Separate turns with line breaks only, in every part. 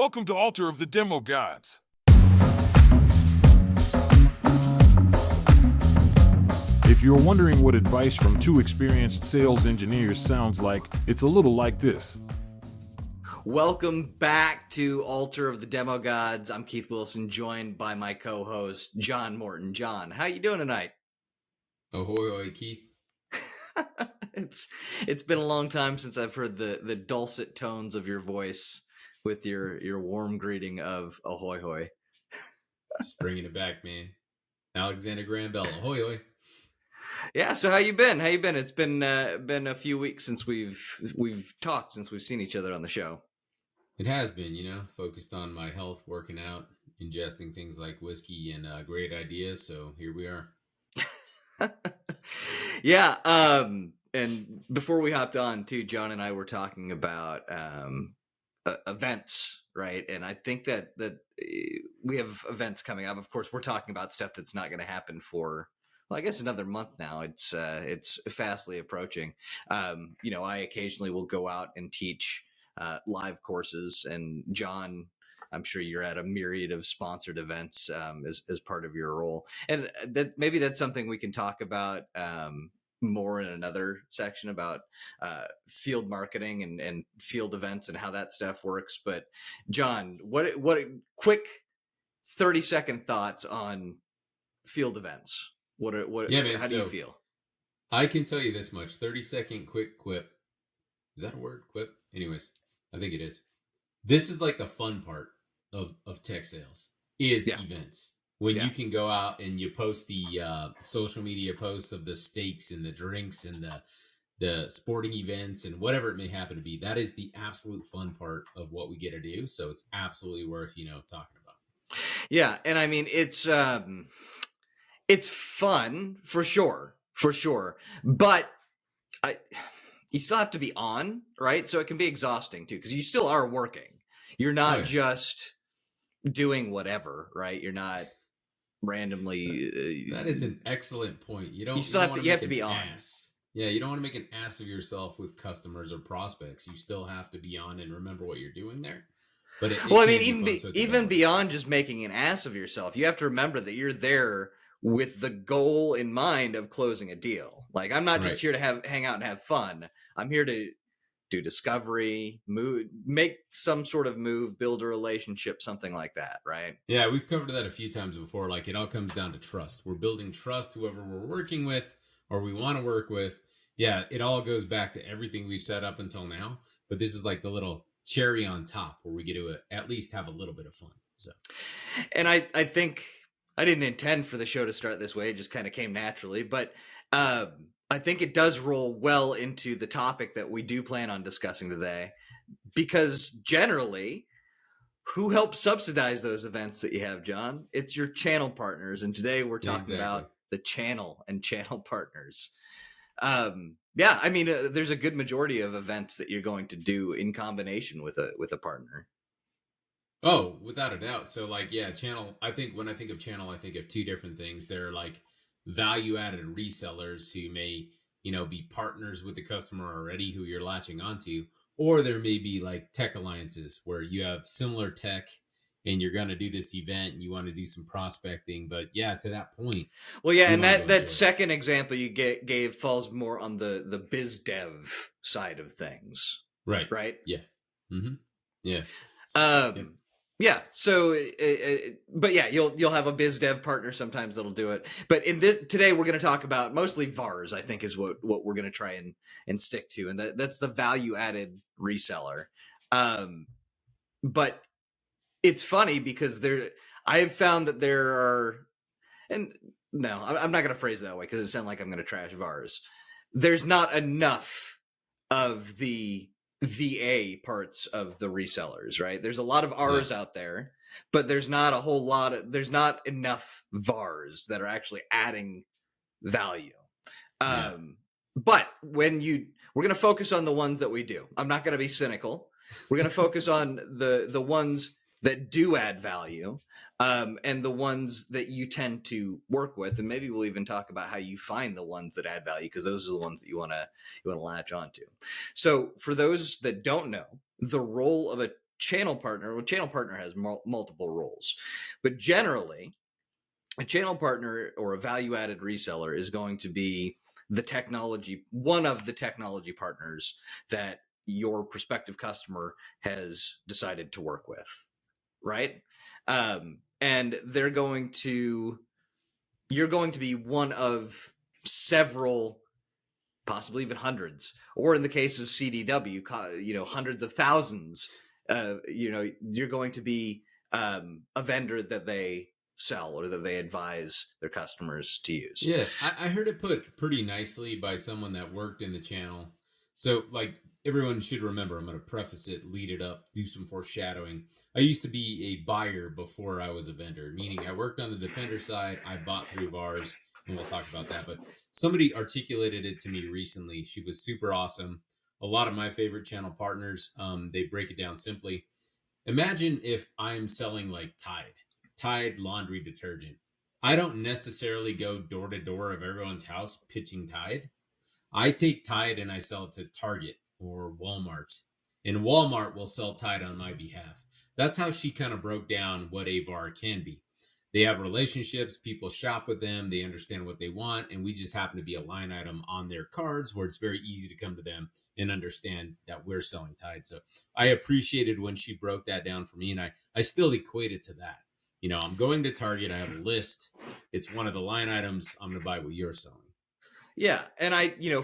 Welcome to Altar of the Demo Gods. If you're wondering what advice from two experienced sales engineers sounds like, it's a little like this.
Welcome back to Altar of the Demo Gods. I'm Keith Wilson, joined by my co-host, John Morton. John, how you doing tonight?
Ahoy, Keith.
It's been a long time since I've heard the dulcet tones of your voice with your warm greeting of ahoy hoy.
Just bringing it back, man. Alexander Graham Bell, ahoy hoy.
Yeah, so how you been? It's been a few weeks since we've talked, since we've seen each other on the show.
It has been, focused on my health, working out, ingesting things like whiskey and great ideas. So here we are.
Yeah. And before we hopped on too, John and I were talking about events, right? And I think that we have events coming up. Of course, we're talking about stuff that's not going to happen for, well, I guess another month now. It's fastly approaching. I occasionally will go out and teach live courses, and John, I'm sure you're at a myriad of sponsored events as part of your role, and maybe that's something we can talk about more in another section about field marketing and field events and how that stuff works. But John, what quick 30-second thoughts on field events? How do you feel?
I can tell you this much. 30-second quick quip. Is that a word? Quip? Anyways, I think it is. This is like the fun part of tech sales is events. When you can go out and you post the social media posts of the steaks and the drinks and the sporting events and whatever it may happen to be. That is the absolute fun part of what we get to do. So it's absolutely worth, talking about.
Yeah. And I mean, it's fun for sure. But you still have to be on, right? So it can be exhausting too, because you still are working. You're not just doing whatever, right? You're not randomly.
That is an excellent point. You have to be on. Yeah, you don't want to make an ass of yourself with customers or prospects. You still have to be on and remember what you're doing there. But
even beyond just making an ass of yourself, you have to remember that you're there with the goal in mind of closing a deal. Like, I'm not just here to hang out and have fun. I'm here to do discovery, make some sort of move, build a relationship, something like that, right?
Yeah, we've covered that a few times before. Like, it all comes down to trust. We're building trust, whoever we're working with or we want to work with. Yeah, it all goes back to everything we've set up until now. But this is like the little cherry on top where we get to at least have a little bit of fun. So,
and I think I didn't intend for the show to start this way. It just kind of came naturally. But I think it does roll well into the topic that we do plan on discussing today, because generally, who helps subsidize those events that you have, John? It's your channel partners. And today we're talking about the channel and channel partners. There's a good majority of events that you're going to do in combination with a partner.
Oh, without a doubt. So channel, I think when I think of channel, I think of two different things. They're like value-added resellers who may, be partners with the customer already who you're latching onto, or there may be like tech alliances where you have similar tech and you're going to do this event and you want to do some prospecting. But yeah, to that point.
Well, yeah. And that second example you gave falls more on the biz dev side of things. Right. Right.
Yeah. Mm-hmm. Yeah.
Yeah. So, but yeah, you'll have a biz dev partner sometimes that'll do it. But today we're going to talk about mostly VARs, I think, is what we're going to try and stick to. And that's the value added reseller. But it's funny because I have found that there are, and no, I'm not going to phrase it that way because it sounds like I'm going to trash VARs. There's not enough of the VA parts of the resellers, right? There's a lot of Rs out there, but there's not not enough VARs that are actually adding value. But we're going to focus on the ones that we do. I'm not going to be cynical. We're going to focus on the ones that do add value, and the ones that you tend to work with. And maybe we'll even talk about how you find the ones that add value, because those are the ones that you want to latch onto. So for those that don't know, the role of a channel partner, well, channel partner has multiple roles, but generally a channel partner or a value-added reseller is going to be one of the technology partners that your prospective customer has decided to work with, right? And you're going to be one of several, possibly even hundreds, or in the case of CDW, hundreds of thousands. You're going to be a vendor that they sell or that they advise their customers to use.
Yeah, I heard it put pretty nicely by someone that worked in the channel. So, like, everyone should remember, I'm going to preface it, lead it up, do some foreshadowing. I used to be a buyer before I was a vendor, meaning I worked on the Defender side. I bought through VARs, and we'll talk about that. But somebody articulated it to me recently. She was super awesome. A lot of my favorite channel partners, they break it down simply. Imagine if I'm selling like Tide laundry detergent. I don't necessarily go door to door of everyone's house pitching Tide. I take Tide and I sell it to Target or Walmart, and Walmart will sell Tide on my behalf. That's how she kind of broke down what a VAR can be. They have relationships, people shop with them, they understand what they want, and we just happen to be a line item on their cards where it's very easy to come to them and understand that we're selling Tide. So I appreciated when she broke that down for me, and I still equate it to that. I'm going to Target, I have a list, it's one of the line items, I'm going to buy what you're selling.
Yeah. And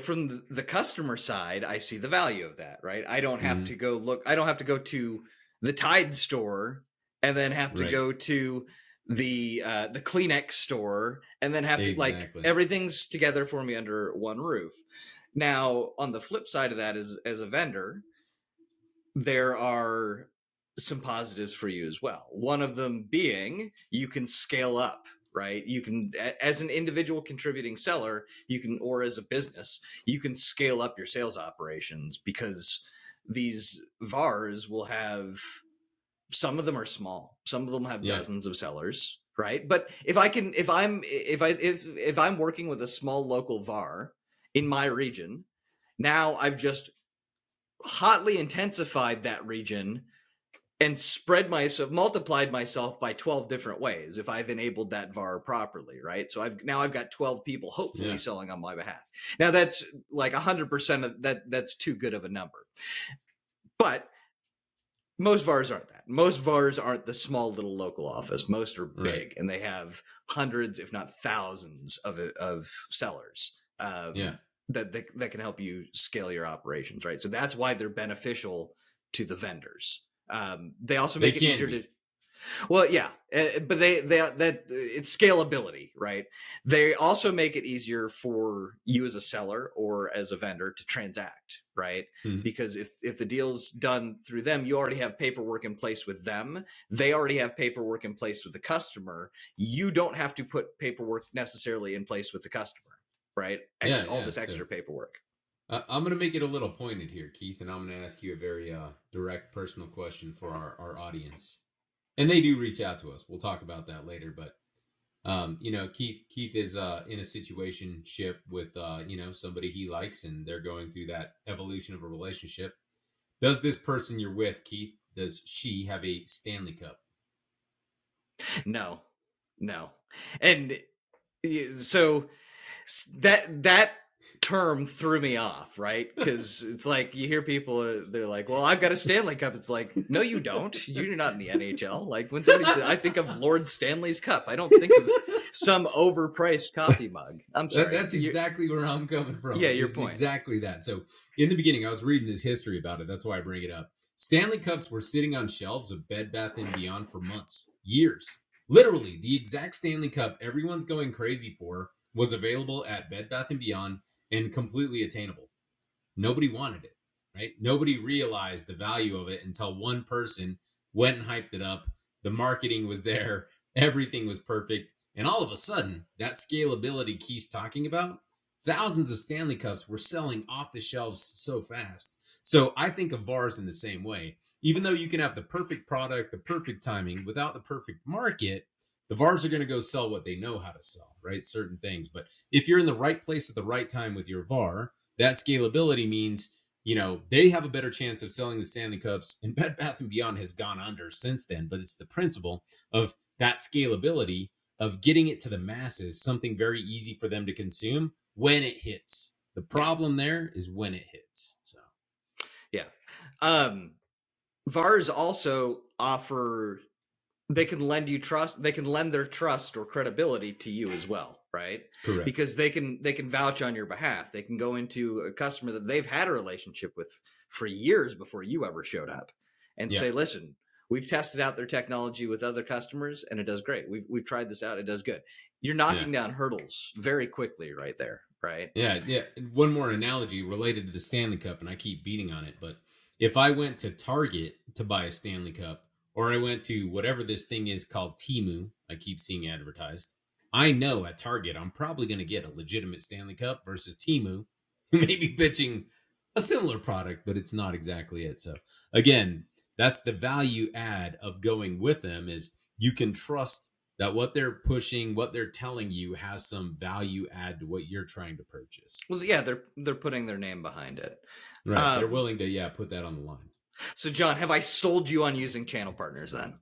from the customer side, I see the value of that, right? I don't have to go I don't have to go to the Tide store and then have to go to the Kleenex store and then have to everything's together for me under one roof. Now, on the flip side of that is, as a vendor, there are some positives for you as well. One of them being you can scale up, right? You can, as an individual contributing seller, or as a business, you can scale up your sales operations because these VARs will have, some of them are small, some of them have dozens of sellers, right? But if I'm working with a small local VAR in my region, now I've just hotly intensified that region and multiplied myself by 12 different ways if I've enabled that VAR properly, right? So I've got 12 people hopefully selling on my behalf. Now that's like 100% of that. That's too good of a number. But most VARs aren't that. Most VARs aren't the small little local office. Most are big, and they have hundreds, if not thousands, of sellers that can help you scale your operations, right? So that's why they're beneficial to the vendors. They also make it easier to. Well, yeah, but it's scalability, right? They also make it easier for you as a seller or as a vendor to transact, right? Because if the deal's done through them, you already have paperwork in place with them. They already have paperwork in place with the customer. You don't have to put paperwork necessarily in place with the customer, right? All this extra paperwork.
I'm going to make it a little pointed here, Keith, and I'm going to ask you a very direct, personal question for our audience. And they do reach out to us. We'll talk about that later. But, Keith is in a situationship with, somebody he likes, and they're going through that evolution of a relationship. Does this person you're with, Keith, does she have a Stanley Cup?
No. And so that term threw me off, right? Because it's like you hear people, they're like, well, I've got a Stanley Cup. It's like, no, you don't. You're not in the NHL. Like when somebody says, I think of Lord Stanley's Cup. I don't think of some overpriced coffee mug. I'm sorry.
That's exactly where I'm coming from.
Yeah, your point.
Exactly that. So in the beginning, I was reading this history about it. That's why I bring it up. Stanley Cups were sitting on shelves of Bed Bath & Beyond for months, years. Literally, the exact Stanley Cup everyone's going crazy for was available at Bed Bath & Beyond and completely attainable. Nobody wanted it, right? Nobody realized the value of it until one person went and hyped it up. The marketing was there. Everything was perfect. And all of a sudden, that scalability Keith's talking about, thousands of Stanley Cups were selling off the shelves so fast. So I think of VARs in the same way. Even though you can have the perfect product, the perfect timing, without the perfect market, the VARs are going to go sell what they know how to sell, right? Certain things. But if you're in the right place at the right time with your VAR, that scalability means they have a better chance of selling the Stanley Cups, and Bed Bath & Beyond has gone under since then, but it's the principle of that scalability of getting it to the masses, something very easy for them to consume when it hits. The problem there is when it hits. So,
yeah. VARs also offer, they can lend you trust, they can lend their trust or credibility to you as well, right?
correct.
Because they can vouch on your behalf. They can go into a customer that they've had a relationship with for years before you ever showed up and say, listen, we've tested out their technology with other customers and it does great. We've tried this out. It does good. You're knocking down hurdles very quickly right there, right?
Yeah. One more analogy related to the Stanley Cup, and I keep beating on it, but if I went to Target to buy a Stanley Cup, or I went to whatever this thing is called Temu, I keep seeing advertised, I know at Target I'm probably going to get a legitimate Stanley Cup versus Temu, who may be pitching a similar product, but it's not exactly it. So again, that's the value add of going with them, is you can trust that what they're pushing, what they're telling you has some value add to what you're trying to purchase.
Well, yeah, they're putting their name behind it.
Right. They're willing to, put that on the line.
So, John, have I sold you on using channel partners then?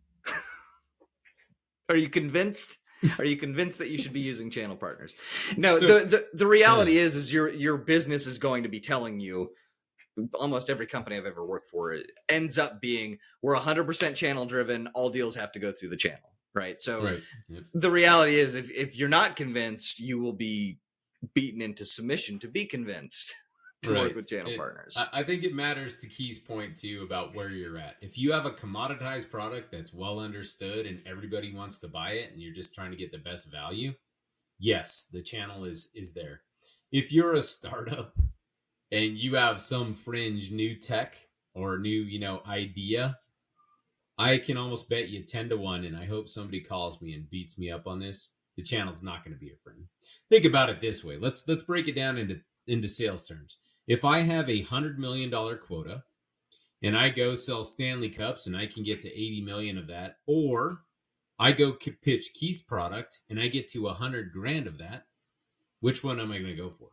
Are you convinced? Are you convinced that you should be using channel partners? No, so, the reality is your business is going to be telling you, almost every company I've ever worked for, it ends up being, we're 100% channel driven. All deals have to go through the channel, right? So the reality is, if you're not convinced, you will be beaten into submission to be convinced to work with channel partners.
I think it matters to Key's point too about where you're at. If you have a commoditized product that's well understood and everybody wants to buy it and you're just trying to get the best value, yes, the channel is there. If you're a startup and you have some fringe new tech or new, idea, I can almost bet you 10-1, and I hope somebody calls me and beats me up on this, the channel's not going to be a friend. Think about it this way. Let's break it down into sales terms. If I have a $100 million quota and I go sell Stanley Cups and I can get to 80 million of that, or I go pitch Keith's product and I get to 100 grand of that, which one am I going to go for?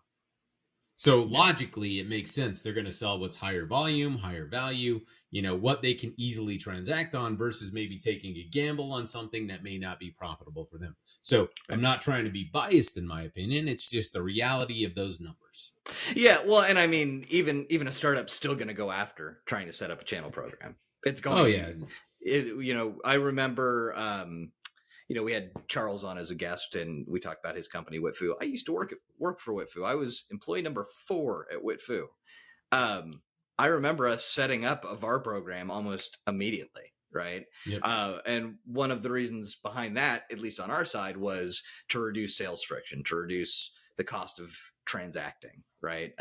So logically, it makes sense. They're going to sell what's higher volume, higher value, what they can easily transact on versus maybe taking a gamble on something that may not be profitable for them. So I'm not trying to be biased in my opinion. It's just the reality of those numbers.
Yeah. Well, and I mean, even a startup's still going to go after trying to set up a channel program. It's going. I remember, we had Charles on as a guest and we talked about his company, Whitfu. I used to work for Whitfu. I was employee number 4 at Whitfu. I remember us setting up a VAR program almost immediately. Right.
Yep.
And one of the reasons behind that, at least on our side, was to reduce sales friction, to reduce the cost of transacting. Right.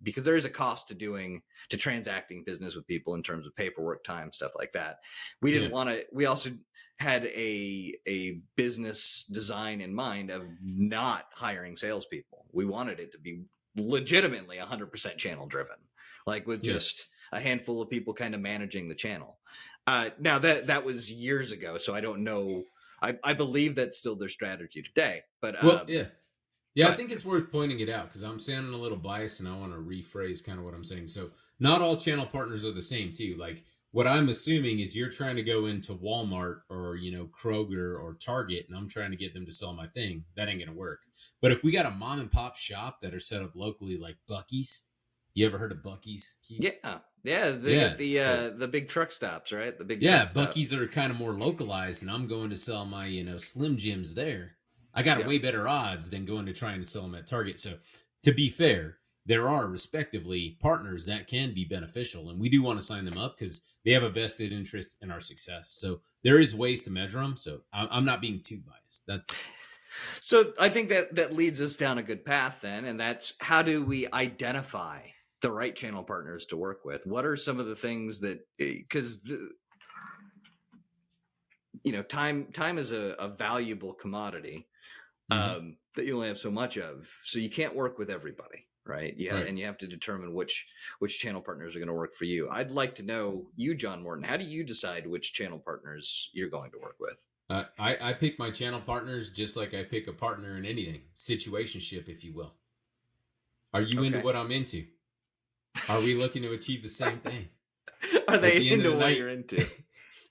Because there is a cost to transacting business with people in terms of paperwork, time, stuff like that. We didn't want to, we also had a business design in mind of not hiring salespeople. We wanted it to be legitimately 100% channel driven, like with just a handful of people kind of managing the channel. Now that was years ago, so I don't know. I believe that's still their strategy today. But
I think it's worth pointing it out because I'm sounding a little biased and I want to rephrase kind of what I'm saying. So not all channel partners are the same too. Like what I'm assuming is you're trying to go into Walmart or, Kroger or Target and I'm trying to get them to sell my thing. That ain't going to work. But if we got a mom and pop shop that are set up locally like Buc-ee's, you ever heard of Buc-ee's, Keith?
Yeah. They got the big truck stops, right? The big
Buc-ee's are kind of more localized and I'm going to sell my, Slim Jims there. I got way better odds than going to trying to sell them at Target. So to be fair, there are respectively partners that can be beneficial and we do want to sign them up because they have a vested interest in our success. So there is ways to measure them. So I'm not being too biased.
So I think that leads us down a good path then. And that's how do we identify the right channel partners to work with? What are some of the things that, because time is a valuable commodity that you only have so much of. So you can't work with everybody, right? And you have to determine which channel partners are going to work for you. I'd like to know you, John Morton, how do you decide which channel partners you're going to work with?
I pick my channel partners just like I pick a partner in anything, situationship, if you will. Are you into what I'm into? Are we looking to achieve the same thing?
Are they
the end of
into
the
what
night-
you're into?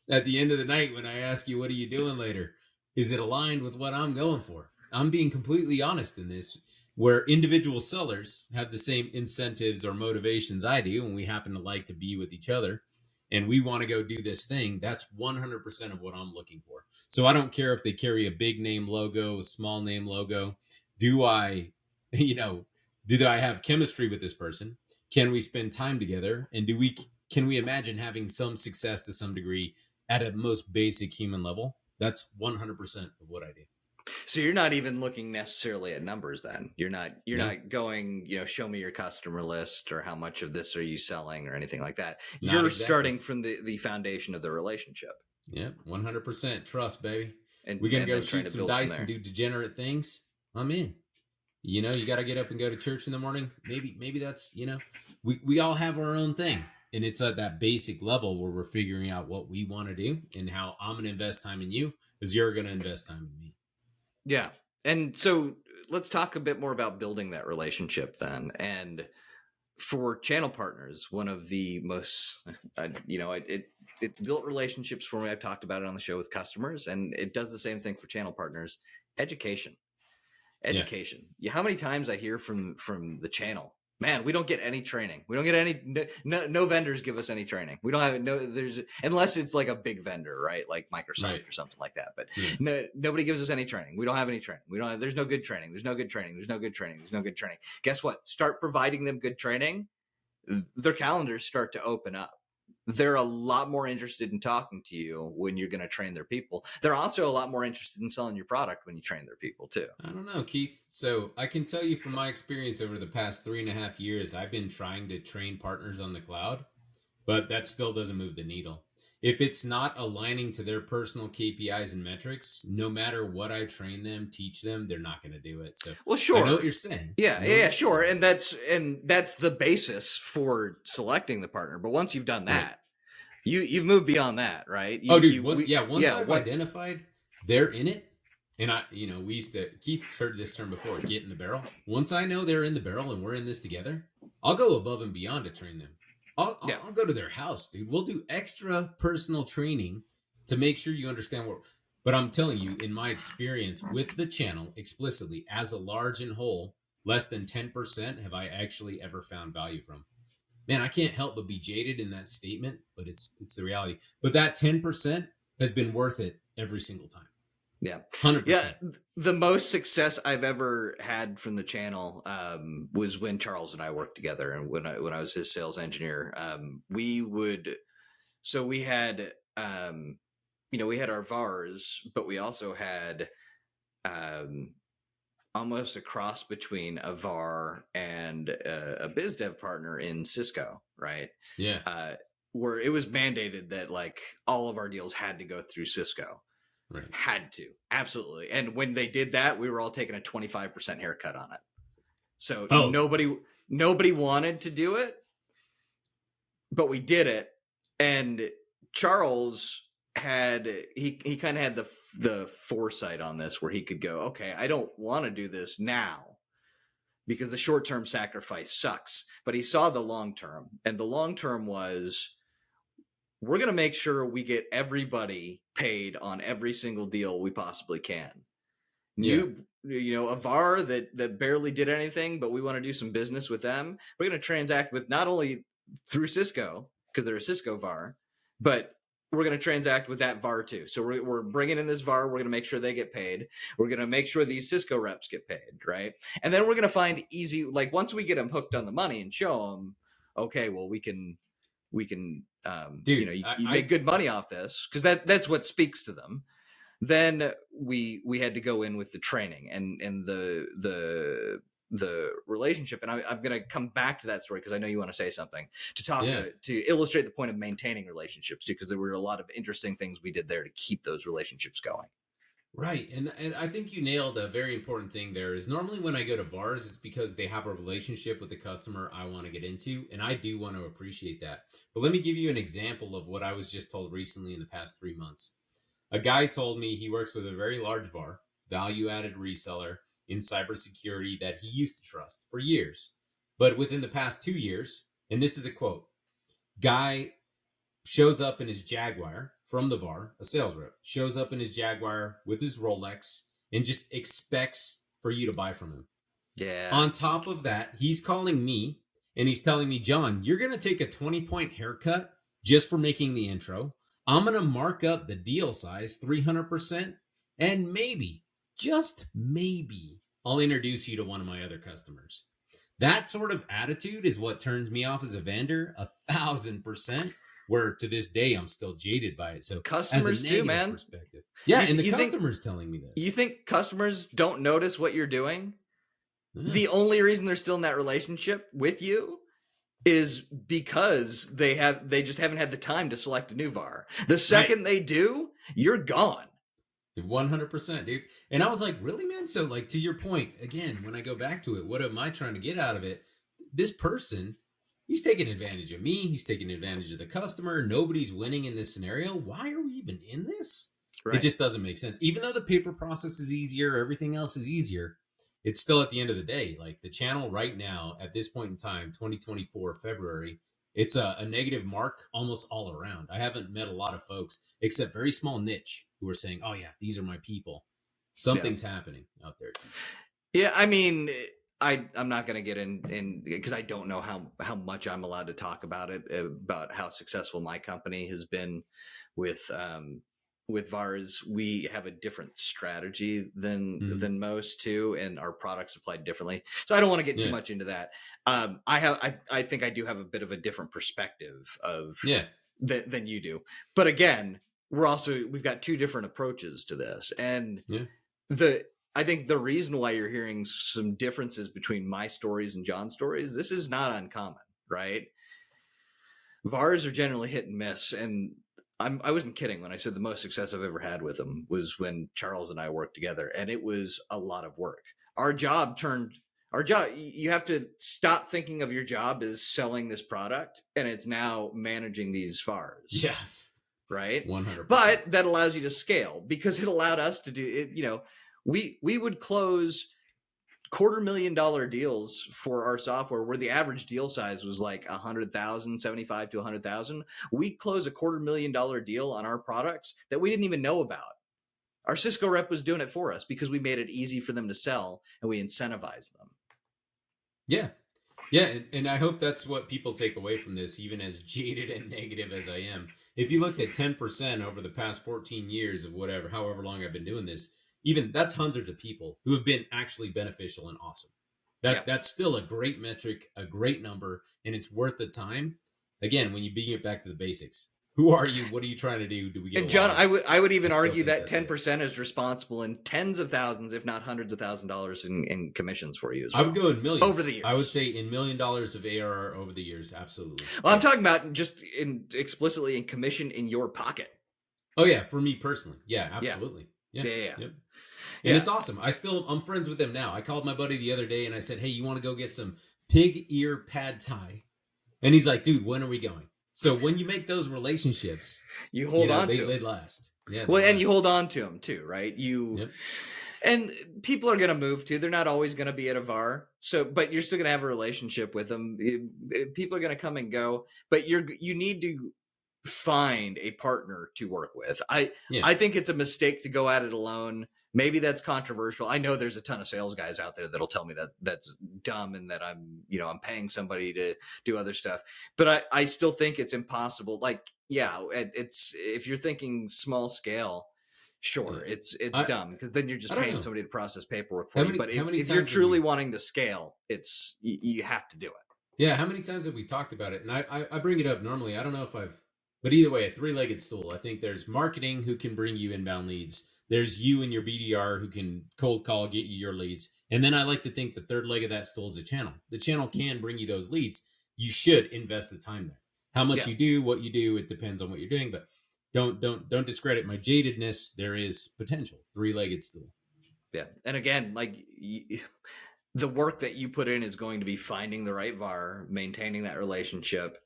At the end of the night, when I ask you, what are you doing later? Is it aligned with what I'm going for? I'm being completely honest in this, where individual sellers have the same incentives or motivations I do, and we happen to like to be with each other, and we want to go do this thing. That's 100% of what I'm looking for. So I don't care if they carry a big name logo, a small name logo. Do I, do I have chemistry with this person? Can we spend time together? And can we imagine having some success to some degree at a most basic human level? That's 100% of what I do.
So you're not even looking necessarily at numbers then. You're not going, show me your customer list or how much of this are you selling or anything like that.
Not
You're
exactly.
starting from the foundation of the relationship.
Yeah, 100% trust, baby.
And
We can
and
go
then trying
shoot
to
some
build from
dice and
there.
do degenerate things. I'm in. You got to get up and go to church in the morning. Maybe that's, we all have our own thing. And it's at that basic level where we're figuring out what we want to do and how I'm going to invest time in you because you're going to invest time in me.
Yeah. And so let's talk a bit more about building that relationship then. And for channel partners, one of the most, it's built relationships for me. I've talked about it on the show with customers, and it does the same thing for channel partners. Education. Yeah. How many times I hear from the channel, man, we don't get any training. We don't get any, no vendors give us any training. We don't have unless it's like a big vendor, right? Like Microsoft
Right.
or something like that. But
Yeah.
nobody gives us any training. We don't have any training. There's no good training. There's no good training. There's no good training. There's no good training. Guess what? Start providing them good training. Their calendars start to open up. They're a lot more interested in talking to you when you're going to train their people. They're also a lot more interested in selling your product when you train their people too.
I don't know, Keith. So I can tell you from my experience over the past 3.5 years, I've been trying to train partners on the cloud, but that still doesn't move the needle. If it's not aligning to their personal KPIs and metrics, no matter what I train them, teach them, they're not going to do it. So,
well, sure.
I know what you're saying.
Yeah, sure. And that's the basis for selecting the partner. But once you've done that, right. You've moved beyond that, right?
Once I've identified they're in it, and we used to, Keith's heard this term before, get in the barrel. Once I know they're in the barrel and we're in this together, I'll go above and beyond to train them. I'll go to their house, dude. We'll do extra personal training to make sure you understand what. But I'm telling you, in my experience with the channel explicitly, as a large and whole, less than 10% have I actually ever found value from. Man, I can't help but be jaded in that statement, but it's the reality. But that 10% has been worth it every single time.
Yeah.
100%.
Yeah. The most success I've ever had from the channel was when Charles and I worked together, and when I was his sales engineer. We had we had our VARs, but we also had almost a cross between a VAR and a biz dev partner in Cisco, right?
Yeah.
Where it was mandated that like all of our deals had to go through Cisco.
Right.
Had to, absolutely. And when they did that, we were all taking a 25% haircut on it. So nobody wanted to do it, but we did it. And Charles he kind of had the foresight on this, where he could go, okay, I don't want to do this now because the short-term sacrifice sucks. But he saw the long-term, and the long-term was, we're going to make sure we get everybody paid on every single deal we possibly can.
Yeah.
A VAR that barely did anything, but we want to do some business with them. We're going to transact with not only through Cisco, because they're a Cisco VAR, but we're going to transact with that VAR too. So we're bringing in this VAR. We're going to make sure they get paid. We're going to make sure these Cisco reps get paid, right? And then we're going to find easy, like once we get them hooked on the money and show them, okay, well, we can
Dude,
you make good money off this, because that's what speaks to them. Then we had to go in with the training and the relationship. And I'm going to come back to that story because I know you want to say something to illustrate the point of maintaining relationships too, because there were a lot of interesting things we did there to keep those relationships going.
Right. And I think you nailed a very important thing there. Is normally when I go to VARs, it's because they have a relationship with the customer I want to get into. And I do want to appreciate that. But let me give you an example of what I was just told recently in the past 3 months. A guy told me he works with a very large VAR, value-added reseller in cybersecurity that he used to trust for years. But within the past 2 years, And this is a quote. Guy shows up in his Jaguar from the VAR, a sales rep, shows up in his Jaguar with his Rolex and just expects for you to buy from him.
Yeah.
On top of that, he's calling me and he's telling me, John, you're going to take a 20-point haircut just for making the intro. I'm going to mark up the deal size 300%. And maybe, just maybe, I'll introduce you to one of my other customers. That sort of attitude is what turns me off as a vendor 1,000%. Where to this day I'm still jaded by it. So
customers too, man.
Perspective. Yeah, and the customers telling me this.
You think customers don't notice what you're doing?
Yeah.
The only reason they're still in that relationship with you is because they just haven't had the time to select a new VAR. The second they do, you're gone.
100%, dude. And I was like, really, man? So like, to your point, again, when I go back to it, what am I trying to get out of it? This person, he's taking advantage of me. He's taking advantage of the customer. Nobody's winning in this scenario. Why are we even in this? Right. It just doesn't make sense. Even though the paper process is easier, everything else is easier, it's still at the end of the day, like the channel right now at this point in time, 2024, February, it's a negative mark almost all around. I haven't met a lot of folks, except very small niche, who are saying, oh yeah, these are my people. Something's happening out there.
Yeah, I mean, I'm not going to get in because I don't know how much I'm allowed to talk about it, about how successful my company has been with VARs. We have a different strategy than most too, and our products applied differently. So I don't want to get too much into that. I think I do have a bit of a different perspective of than you do. But again, we've got two different approaches to this, and I think the reason why you're hearing some differences between my stories and John's stories, this is not uncommon, right? VARs are generally hit and miss, and I wasn't kidding when I said the most success I've ever had with them was when Charles and I worked together, and it was a lot of work. You have to stop thinking of your job as selling this product, and it's now managing these VARs.
Yes.
Right?
100%.
But that allows you to scale because it allowed us to do it. You know, we would close $250,000 deals for our software where the average deal size was like 100,000, 75 to 100,000. We close a $250,000 deal on our products that we didn't even know about. Our Cisco rep was doing it for us because we made it easy for them to sell and we incentivized them.
Yeah. Yeah. And I hope that's what people take away from this, even as jaded and negative as I am. If you looked at 10% over the past 14 years of however long I've been doing this, even that's hundreds of people who have been actually beneficial and awesome. That's still a great metric, a great number, and it's worth the time. Again, when you bring it back to the basics, who are you? What are you trying to do? Do we get?
And John, I would even argue that 10% is responsible in tens of thousands, if not hundreds of $1,000s in commissions for you. As well.
I would go in millions
over the years.
I would say in $1 million of ARR over the years. Absolutely.
Well, I'm talking about just explicitly in commission in your pocket.
Oh yeah, for me personally, yeah, absolutely.
Yeah.
Yep. And it's awesome. I'm friends with him now. I called my buddy the other day and I said, hey, you want to go get some pig ear pad thai? And he's like, dude, when are we going? So when you make those relationships,
you hold on to them.
They last. Yeah.
Well, and you hold on to them too, right? And people are going to move too. They're not always going to be at a VAR. But you're still going to have a relationship with them. People are going to come and go, but you need to find a partner to work with. I think it's a mistake to go at it alone. Maybe that's controversial. I know there's a ton of sales guys out there that'll tell me that that's dumb and that I'm paying somebody to do other stuff. But I still think it's impossible. Like, it's if you're thinking small scale, sure, it's dumb because then you're just paying somebody to process paperwork for you. But if you're truly wanting to scale, you have to do it.
Yeah. How many times have we talked about it? And I bring it up normally. I don't know if but either way, a three-legged stool. I think there's marketing who can bring you inbound leads. There's you and your BDR who can cold call, get you your leads. And then I like to think the third leg of that stool is the channel. The channel can bring you those leads. You should invest the time there. How much you do, what you do, it depends on what you're doing. But don't discredit my jadedness. There is potential. Three-legged stool.
Yeah. And again, like the work that you put in is going to be finding the right VAR, maintaining that relationship,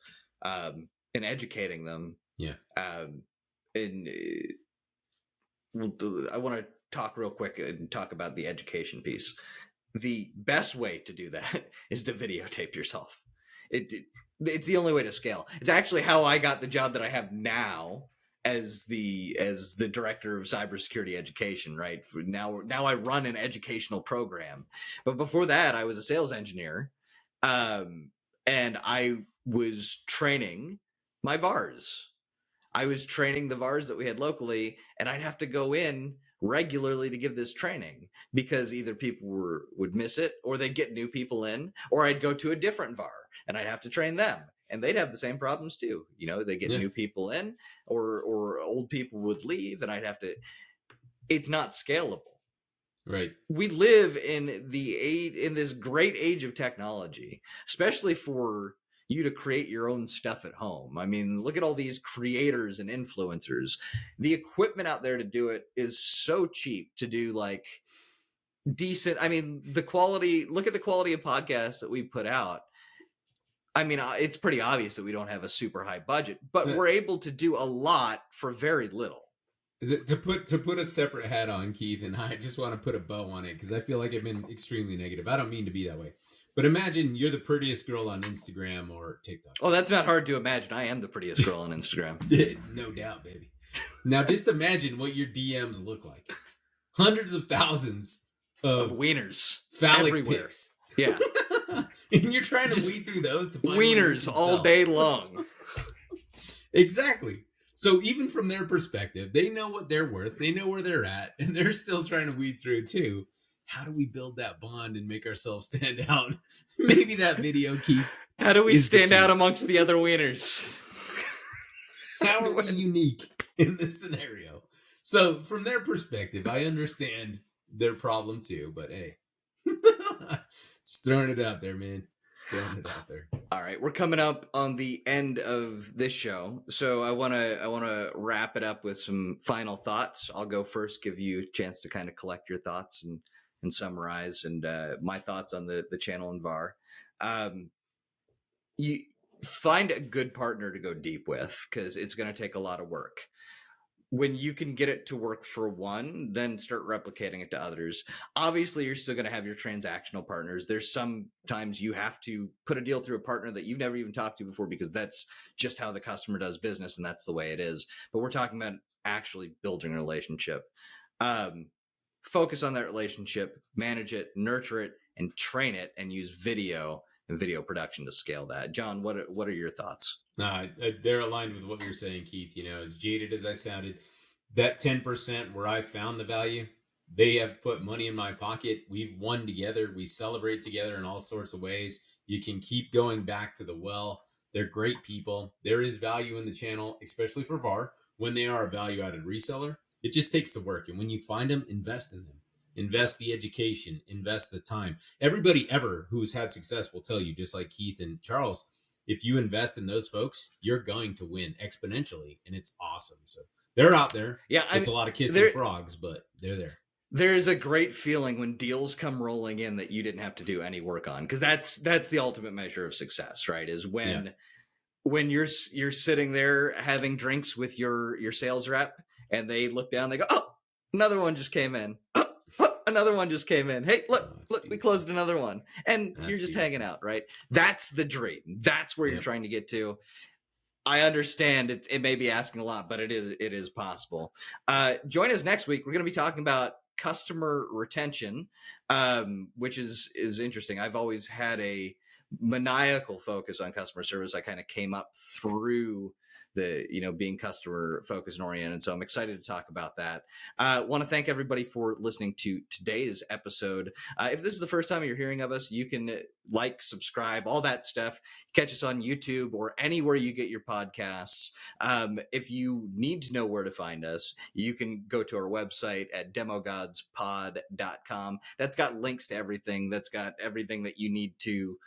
and educating them.
Yeah.
I want to talk real quick and talk about the education piece. The best way to do that is to videotape yourself. It's the only way to scale. It's actually how I got the job that I have now as the director of cybersecurity education. Right now I run an educational program, but before that I was a sales engineer, and I was training my VARs. I was training the VARs that we had locally, and I'd have to go in regularly to give this training because either people would miss it, or they'd get new people in, or I'd go to a different VAR and I'd have to train them, and they'd have the same problems too. They get new people in, or old people would leave, and I'd have to. It's not scalable.
Right.
We live in this great age of technology, especially for you to create your own stuff at home. I mean, look at all these creators and influencers. The equipment out there to do it is so cheap to do like decent. I mean, look at the quality of podcasts that we put out. I mean, it's pretty obvious that we don't have a super high budget, but we're able to do a lot for very little.
To put a separate hat on, Keith, and I just want to put a bow on it because I feel like I've been extremely negative. I don't mean to be that way. But imagine you're the prettiest girl on Instagram or TikTok.
Oh, that's not hard to imagine. I am the prettiest girl on Instagram.
No doubt, baby. Now, just imagine what your DMs look like. Hundreds of thousands of
wieners.
Phallic
everywhere.
pics.
Yeah.
And you're trying to weed through those to find
wieners all day long.
Exactly. So even from their perspective, they know what they're worth. They know where they're at. And they're still trying to weed through it too. How do we build that bond and make ourselves stand out? Maybe that video, Keith.
How do we stand out amongst the other wieners?
How are we unique in this scenario? So from their perspective, I understand their problem too, but hey, just throwing it out there, man. Just throwing it out there.
All right, we're coming up on the end of this show, so I want to wrap it up with some final thoughts. I'll go first, give you a chance to kind of collect your thoughts and summarize, and my thoughts on the channel and VAR. You find a good partner to go deep with, because it's going to take a lot of work. When you can get it to work for one, then start replicating it to others. Obviously, you're still going to have your transactional partners. There's sometimes you have to put a deal through a partner that you've never even talked to before, because that's just how the customer does business, and that's the way it is. But we're talking about actually building a relationship. Focus on that relationship, manage it, nurture it, and train it, and use video and video production to scale that. John, what are your thoughts?
They're aligned with what you're saying, Keith. As jaded as I sounded, that 10% where I found the value, they have put money in my pocket. We've won together. We celebrate together in all sorts of ways. You can keep going back to the well. They're great people. There is value in the channel, especially for VAR, when they are a value-added reseller. It just takes the work. And when you find them, invest in them. Invest the education. Invest the time. Everybody ever who's had success will tell you, just like Keith and Charles, if you invest in those folks, you're going to win exponentially. And it's awesome. So they're out there.
Yeah,
it's a lot of kissing frogs, but they're there.
There's a great feeling when deals come rolling in that you didn't have to do any work on, because that's the ultimate measure of success, right? Is when you're sitting there having drinks with your sales rep, and they look down, they go, "Oh, another one just came in. Another one just came in. Hey, look, we closed another one." And you're just hanging out, right? That's the dream. That's where you're trying to get to. I understand it may be asking a lot, but it is possible. Join us next week. We're going to be talking about customer retention, which is interesting. I've always had a maniacal focus on customer service. I kind of came up through the being customer focused and oriented, so I'm excited to talk about that. Want to thank everybody for listening to today's episode. If this is the first time you're hearing of us, you can like, subscribe, all that stuff. Catch us on YouTube or anywhere you get your podcasts. If you need to know where to find us, you can go to our website at demogodspod.com. That's got links to everything. That's got everything that you need to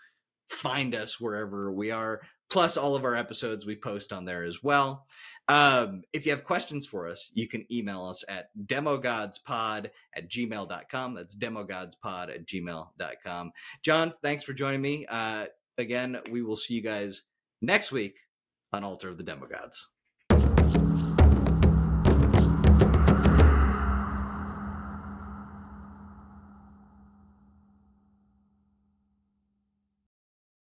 find us wherever we are, plus all of our episodes we post on there as well. If you have questions for us, you can email us at demogodspod@gmail.com. That's demogodspod@gmail.com. John, thanks for joining me. Again, we will see you guys next week on Altar of the Demogods.